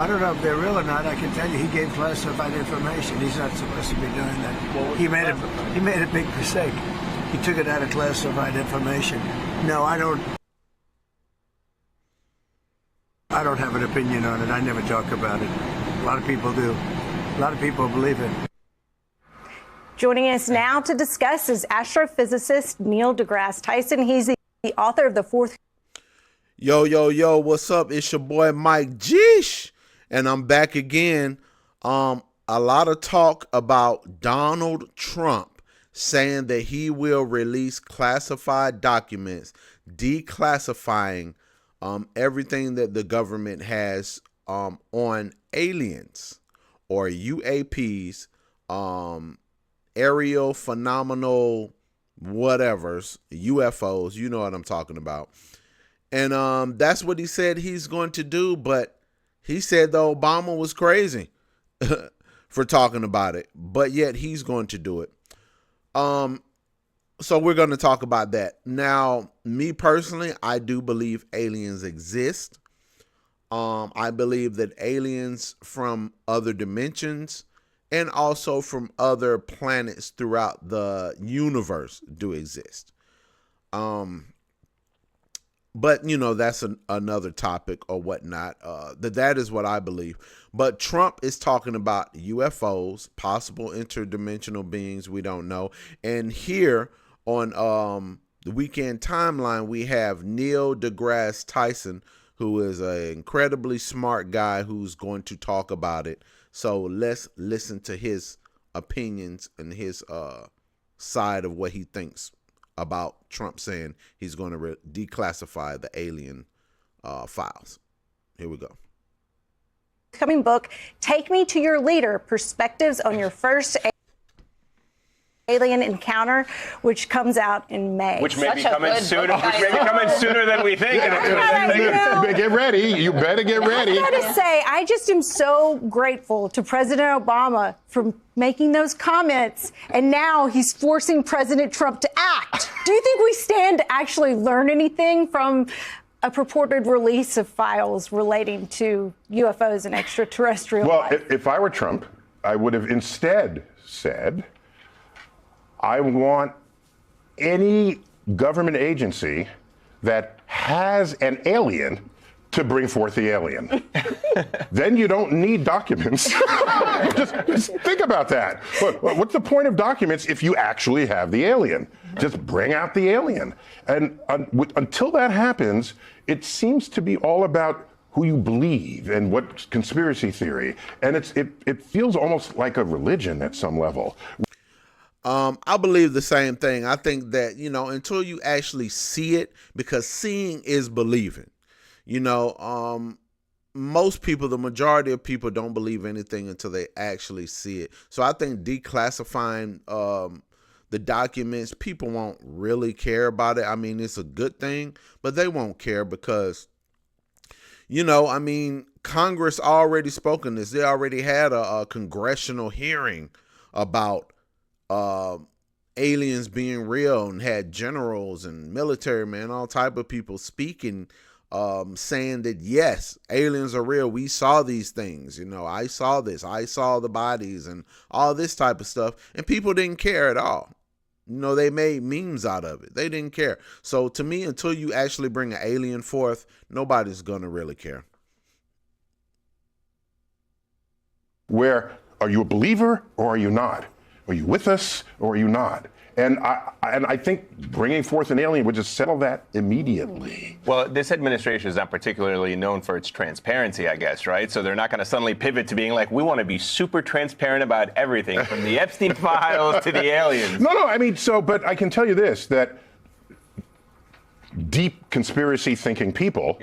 I don't know if they're real or not. I can tell you he gave classified information. He's not supposed to be doing that. Well, he made a big mistake. He took it out of classified information. No, I don't have an opinion on it. I never talk about it. A lot of people do. A lot of people believe it. Joining us now to discuss is astrophysicist Neil deGrasse Tyson. He's the author of the fourth. Yo, what's up? It's your boy Mike Geesh, and I'm back again. A lot of talk about Donald Trump saying that he will release classified documents, declassifying everything that the government has on aliens or UAPs, aerial phenomenal whatevers, UFOs, you know what I'm talking about. And that's what he said he's going to do, but he said that Obama was crazy for talking about it, but yet he's going to do it. So we're going to talk about that. Now, me personally, I do believe aliens exist. I believe that aliens from other dimensions and also from other planets throughout the universe do exist. But, you know, that's another topic or whatnot. That is what I believe. But Trump is talking about UFOs, possible interdimensional beings we don't know. And here on the Weekend Timeline, we have Neil deGrasse Tyson, who is an incredibly smart guy who's going to talk about it. So let's listen to his opinions and his side of what he thinks about Trump saying he's going to declassify the alien files. Here we go. Coming book, Take Me to Your Leader, Perspectives on Your First Alien Encounter, which comes out in May. Which may be coming sooner. Which may be coming sooner than we think. Get ready. You better get ready. I gotta say, I just am so grateful to President Obama for making those comments, and now he's forcing President Trump to act. Do you think we stand to actually learn anything from a purported release of files relating to UFOs and extraterrestrial life? Well, if I were Trump, I would have instead said, I want any government agency that has an alien to bring forth the alien. Then you don't need documents. just think about that. What's the point of documents if you actually have the alien? Just bring out the alien. And until that happens, it seems to be all about who you believe and what conspiracy theory. And it feels almost like a religion at some level. I believe the same thing. I think that, you know, until you actually see it, because seeing is believing, you know, most people, the majority of people don't believe anything until they actually see it. So I think declassifying the documents, people won't really care about it. I mean, it's a good thing, but they won't care because, you know, I mean, Congress already spoken this. They already had a congressional hearing about aliens being real, and had generals and military men, all type of people speaking, saying that yes, aliens are real. We saw these things. You know, I saw this. I saw the bodies and all this type of stuff. And people didn't care at all. You know, they made memes out of it. They didn't care. So to me, until you actually bring an alien forth, nobody's going to really care. Where are you a believer or are you not? Are you with us or are you not? And I think bringing forth an alien would just settle that immediately. Well, this administration is not particularly known for its transparency, I guess, right? So they're not going to suddenly pivot to being like, we want to be super transparent about everything, from the Epstein files to the aliens. No, I mean, but I can tell you this, that deep conspiracy thinking people,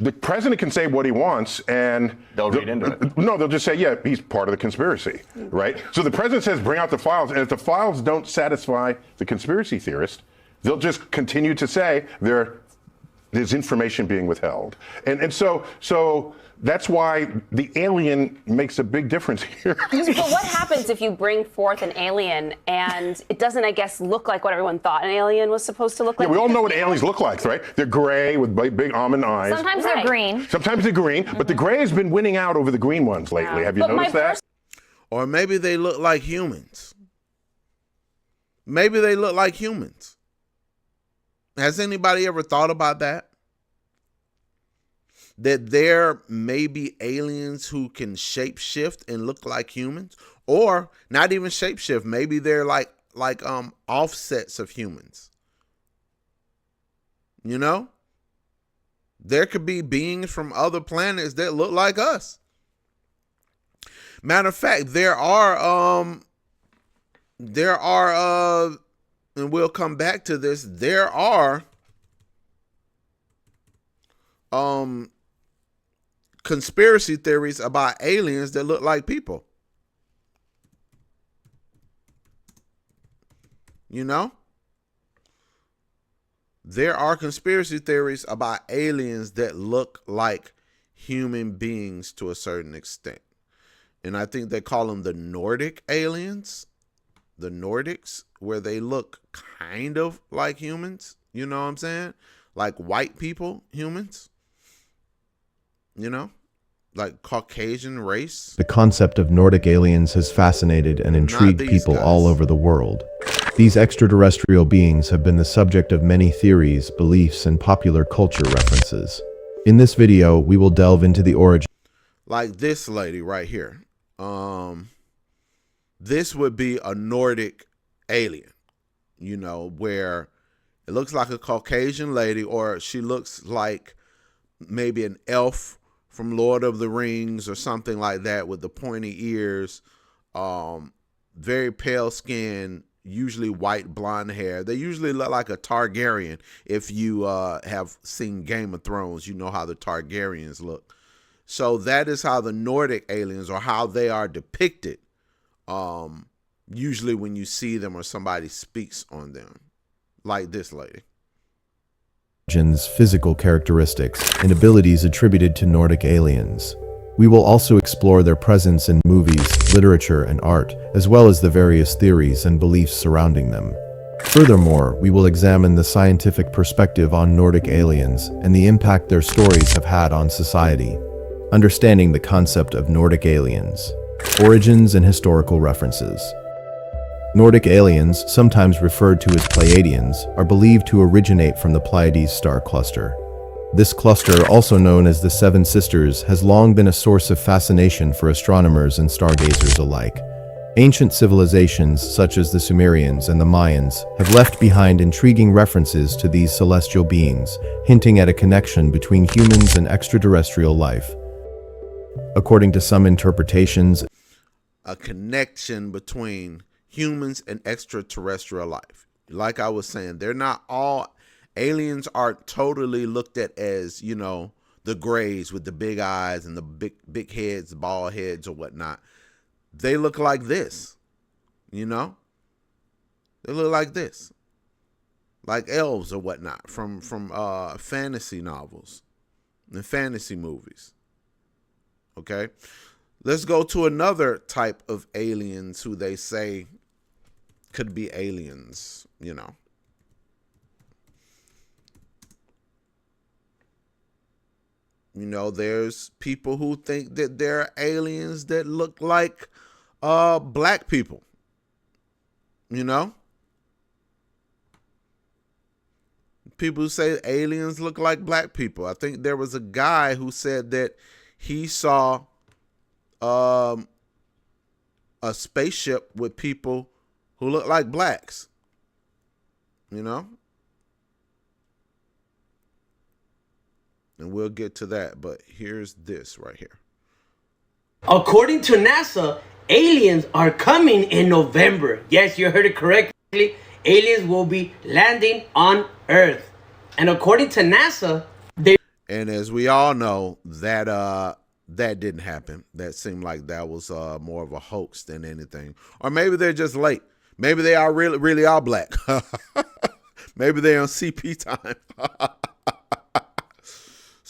the president can say what he wants, and they'll read into it. No, they'll just say, yeah, he's part of the conspiracy, right? So the president says, bring out the files, and if the files don't satisfy the conspiracy theorist, they'll just continue to say they're there's information being withheld. And so that's why the alien makes a big difference here. But what happens if you bring forth an alien and it doesn't, I guess, look like what everyone thought an alien was supposed to look like? Yeah, we all know what aliens look like, right? They're gray with big almond eyes. Sometimes they're green. Sometimes they're green, but the gray has been winning out over the green ones lately. Have you noticed that? Or maybe they look like humans. Maybe they look like humans. Has anybody ever thought about that? That there may be aliens who can shapeshift and look like humans, or not even shapeshift. Maybe they're like offsets of humans. You know, there could be beings from other planets that look like us. Matter of fact, there are, and we'll come back to this. There are, conspiracy theories about aliens that look like people. You know? There are conspiracy theories about aliens that look like human beings to a certain extent. And I think they call them the Nordic aliens. The Nordics, where they look kind of like humans. You know what I'm saying? Like white people, humans. You know, like Caucasian race. The concept of Nordic aliens has fascinated and intrigued people all over the world. These extraterrestrial beings have been the subject of many theories, beliefs, and popular culture references. In this video, we will delve into the origin. Like this lady right here. This would be a Nordic alien, you know, where it looks like a Caucasian lady, or she looks like maybe an elf from Lord of the Rings or something like that, with the pointy ears, very pale skin, usually white blonde hair. They usually look like a Targaryen. If you have seen Game of Thrones, you know how the Targaryens look. So that is how the Nordic aliens, or how they are depicted, usually when you see them or somebody speaks on them, like this lady. Physical characteristics and abilities attributed to Nordic aliens. We will also explore their presence in movies, literature, and art, as well as the various theories and beliefs surrounding them. Furthermore, we will examine the scientific perspective on Nordic aliens and the impact their stories have had on society. Understanding the concept of Nordic aliens. Origins and historical references. Nordic aliens, sometimes referred to as Pleiadians, are believed to originate from the Pleiades star cluster. This cluster, also known as the Seven Sisters, has long been a source of fascination for astronomers and stargazers alike. Ancient civilizations, such as the Sumerians and the Mayans, have left behind intriguing references to these celestial beings, hinting at a connection between humans and extraterrestrial life. According to some interpretations, a connection between humans and extraterrestrial life. Like I was saying, they're not all aliens aren't totally looked at as, you know, the grays with the big eyes and the big heads, bald heads or whatnot. They look like this, you know? They look like this. Like elves or whatnot from fantasy novels and fantasy movies. Okay? Let's go to another type of aliens who they say could be aliens, you know. You know, there's people who think that there are aliens that look like black people, you know. People who say aliens look like black people. I think there was a guy who said that he saw a spaceship with people who look like blacks, you know? And we'll get to that, but here's this right here. According to NASA, aliens are coming in November. Yes, you heard it correctly. Aliens will be landing on Earth. And according to NASA, and as we all know, that that didn't happen. That seemed like that was more of a hoax than anything. Or maybe they're just late. Maybe they are really are black. Maybe they're on CP time.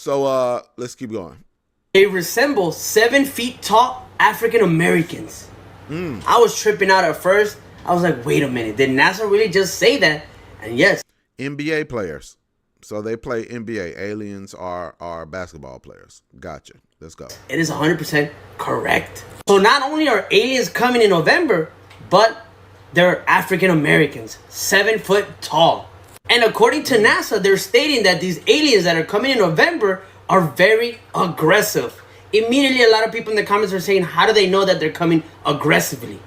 So let's keep going. They resemble 7 feet tall African Americans. I was tripping out at first. I was like, wait a minute, did NASA really just say that? And yes. NBA players. So they play NBA. Aliens are basketball players. Gotcha. Let's go. It is 100% correct. So not only are aliens coming in November, but they're African Americans, 7 foot tall. And according to NASA, they're stating that these aliens that are coming in November are very aggressive. Immediately, a lot of people in the comments are saying, how do they know that they're coming aggressively?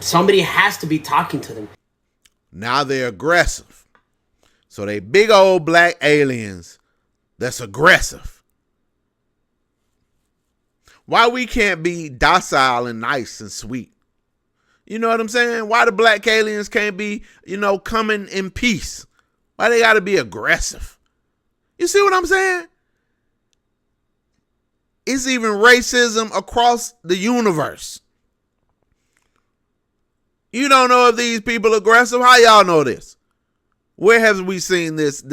Somebody has to be talking to them. Now they're aggressive. So they big old black aliens that's aggressive. Why we can't be docile and nice and sweet? You know what I'm saying? Why the black aliens can't be, coming in peace? Why they got to be aggressive? You see what I'm saying? It's even racism across the universe. You don't know if these people are aggressive. How y'all know this? Where have we seen this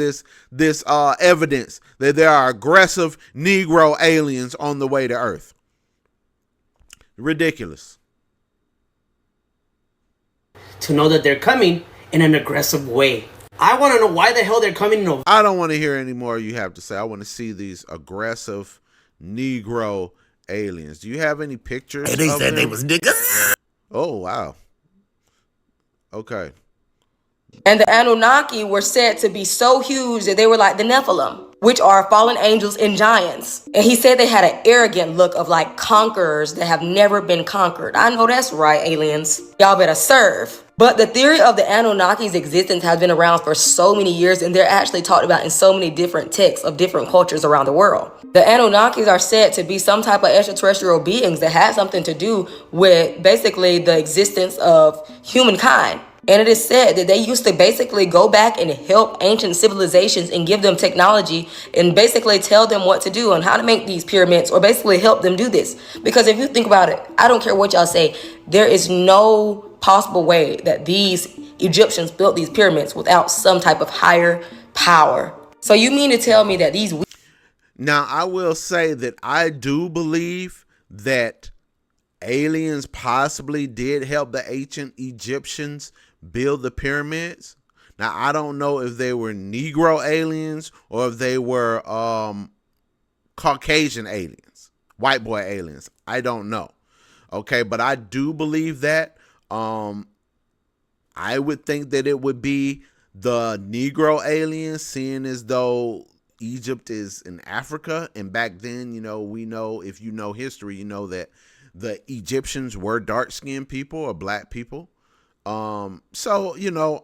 evidence that there are aggressive Negro aliens on the way to Earth? Ridiculous. To know that they're coming in an aggressive way. I want to know why the hell they're coming in. I don't want to hear any more you have to say. I want to see these aggressive Negro aliens. Do you have any pictures? Hey, they of said them? they was niggas. Oh, wow. Okay. And the Anunnaki were said to be so huge that they were like the Nephilim, which are fallen angels and giants. And he said they had an arrogant look of like conquerors that have never been conquered. I know that's right, aliens. Y'all better serve. But the theory of the Anunnaki's existence has been around for so many years, and they're actually talked about in so many different texts of different cultures around the world. The Anunnakis are said to be some type of extraterrestrial beings that had something to do with basically the existence of humankind. And it is said that they used to basically go back and help ancient civilizations and give them technology and basically tell them what to do and how to make these pyramids, or basically help them do this. Because if you think about it, I don't care what y'all say, there is no possible way that these Egyptians built these pyramids without some type of higher power. So you mean to tell me that these... Now, I will say that I do believe that aliens possibly did help the ancient Egyptians build the pyramids. Now, I don't know if they were Negro aliens or if they were Caucasian aliens, white boy aliens. I don't know. Okay, but I do believe that. I would think that it would be the Negro aliens, seeing as though Egypt is in Africa. And back then, we know, if you know history, you know that the Egyptians were dark-skinned people or black people. So,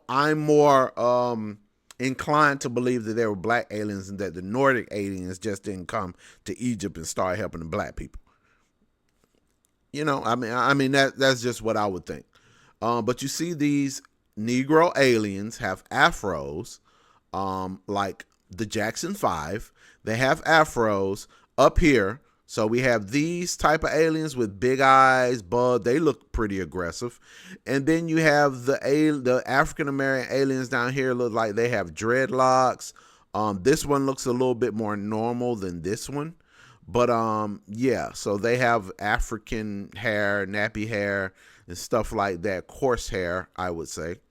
I'm more inclined to believe that there were black aliens and that the Nordic aliens just didn't come to Egypt and start helping the black people. I mean that's just what I would think. But you see these Negro aliens have afros, like the Jackson 5. They have afros up here. So we have these type of aliens with big eyes, bud. They look pretty aggressive. And then you have the African-American aliens down here look like they have dreadlocks. This one looks a little bit more normal than this one. But yeah, so they have African hair, nappy hair, and stuff like that. Coarse hair, I would say.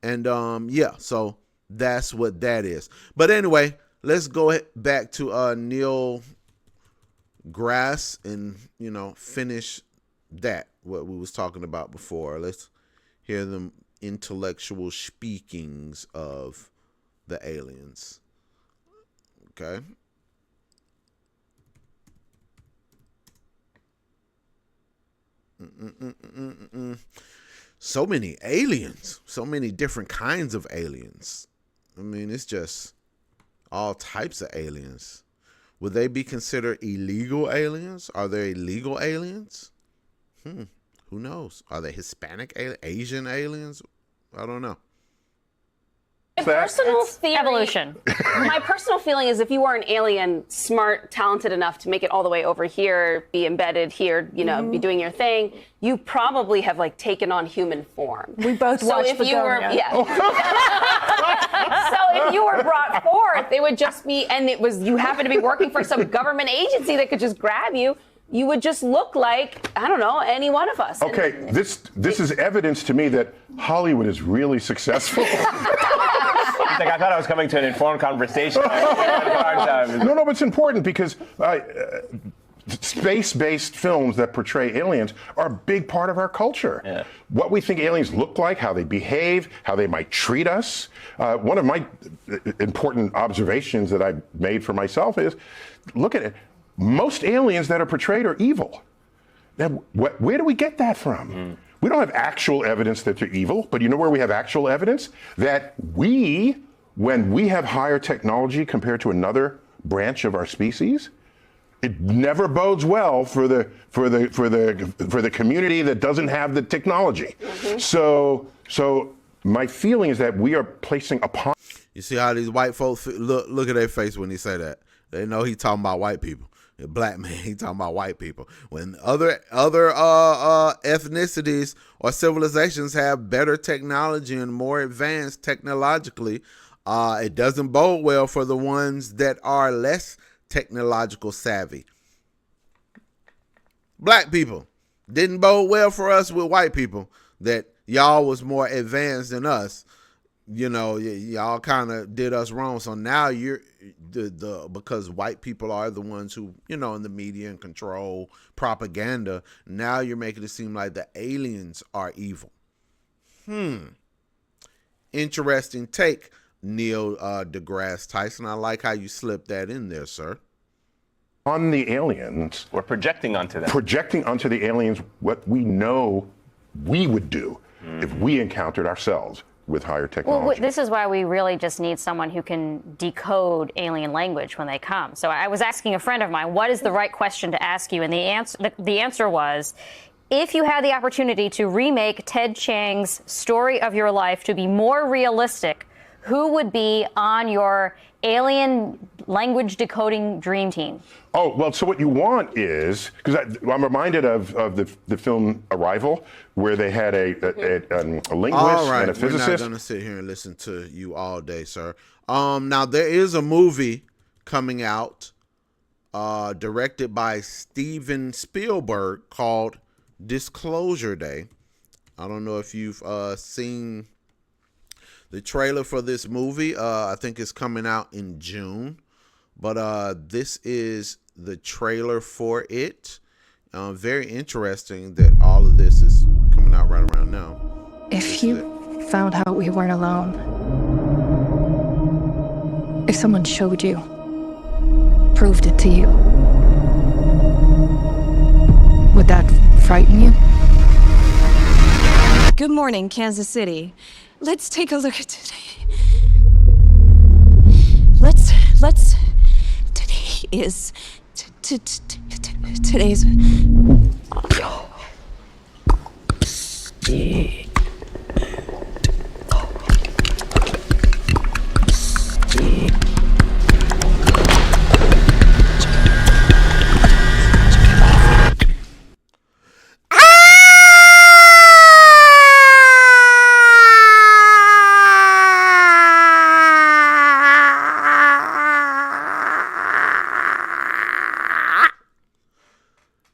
And yeah, so that's what that is. But anyway, let's go back to Neil Grass and finish that, what we was talking about before. Let's hear them intellectual speakings of the aliens. Okay. So many aliens, so many different kinds of aliens. I mean, it's just all types of aliens. Would they be considered illegal aliens? Are there illegal aliens? Who knows? Are they Hispanic, Asian aliens? I don't know. My personal theory, evolution. My personal feeling is if you are an alien, smart, talented enough to make it all the way over here, be embedded here, be doing your thing, you probably have taken on human form. We both watched So if you were brought forth, it would just be, and it was, you happen to be working for some government agency that could just grab you. You would just look like, I don't know, any one of us. Okay, this is evidence to me that Hollywood is really successful. He's like, I thought I was coming to an informed conversation. No, but it's important because space-based films that portray aliens are a big part of our culture. Yeah. What we think aliens look like, how they behave, how they might treat us. One of my important observations that I've made for myself is, look at it. Most aliens that are portrayed are evil. Now, where do we get that from? We don't have actual evidence that they're evil, but you know where we have actual evidence? That when we have higher technology compared to another branch of our species, it never bodes well for the community that doesn't have the technology. So my feeling is that we are placing upon. You see how these white folks look at their face when he say that? They know he talking about white people. A black man, he talking about white people. When other ethnicities or civilizations have better technology and more advanced technologically, it doesn't bode well for the ones that are less technological savvy. Black people didn't bode well for us with white people, that y'all was more advanced than us. You know, y'all kind of did us wrong. So now you're because white people are the ones who, you know, in the media and control propaganda. Now you're making it seem like the aliens are evil. Interesting take, Neil deGrasse Tyson. I like how you slipped that in there, sir. On the aliens. We're projecting onto them. Projecting onto the aliens what we know we would do if we encountered ourselves with higher technology. Well, this is why we really just need someone who can decode alien language when they come. So I was asking a friend of mine, what is the right question to ask you? And the answer was, if you had the opportunity to remake Ted Chiang's story of your life to be more realistic, who would be on your alien language decoding dream team? Oh, well, so what you want is, because I'm reminded of the film Arrival, where they had a linguist and a physicist. We're not going to sit here and listen to you all day, sir. Now, there is a movie coming out directed by Steven Spielberg called Disclosure Day. I don't know if you've seen the trailer for this movie. I think it's coming out in June. But this is the trailer for it. Very interesting that all of this is coming out right around now. If you found out we weren't alone, if someone showed you, proved it to you, would that frighten you? Good morning, Kansas City. Let's take a look at today. Let's. Today is. Today's.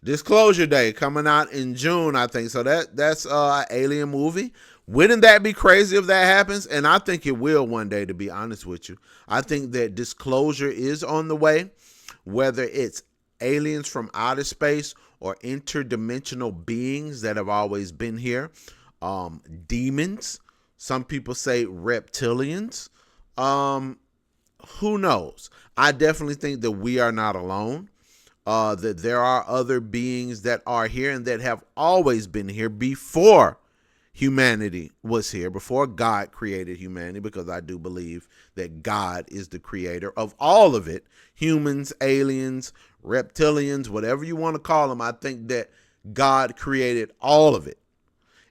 Disclosure Day coming out in June, I think. So that's an alien movie. Wouldn't that be crazy if that happens? And I think it will one day, to be honest with you. I think that disclosure is on the way, whether it's aliens from outer space or interdimensional beings that have always been here. Demons. Some people say reptilians. Who knows? I definitely think that we are not alone. That there are other beings that are here and that have always been here before humanity was here, before God created humanity, because I do believe that God is the creator of all of it. Humans, aliens, reptilians, whatever you want to call them. I think that God created all of it.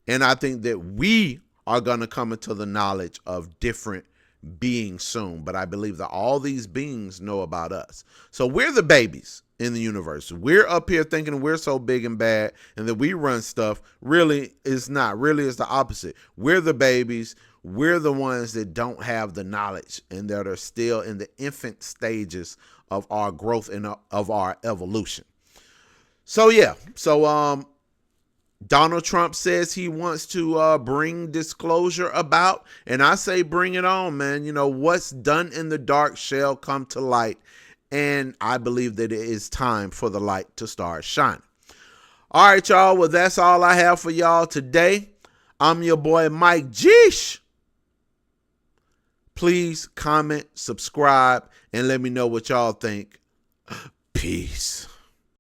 And I think that we are going to come into the knowledge of different beings soon. But I believe that all these beings know about us. So we're the babies in the universe. We're up here thinking we're so big and bad and that we run stuff. Really is not. Really is the opposite. We're the babies. We're the ones that don't have the knowledge and that are still in the infant stages of our growth and of our evolution. So yeah, Donald Trump says he wants to bring disclosure about, and I say bring it on, man. You know, what's done in the dark shall come to light, and I believe that it is time for the light to start shining. All right, y'all. Well, that's all I have for y'all today. I'm your boy, Mike Geesh. Please comment, subscribe, and let me know what y'all think. Peace.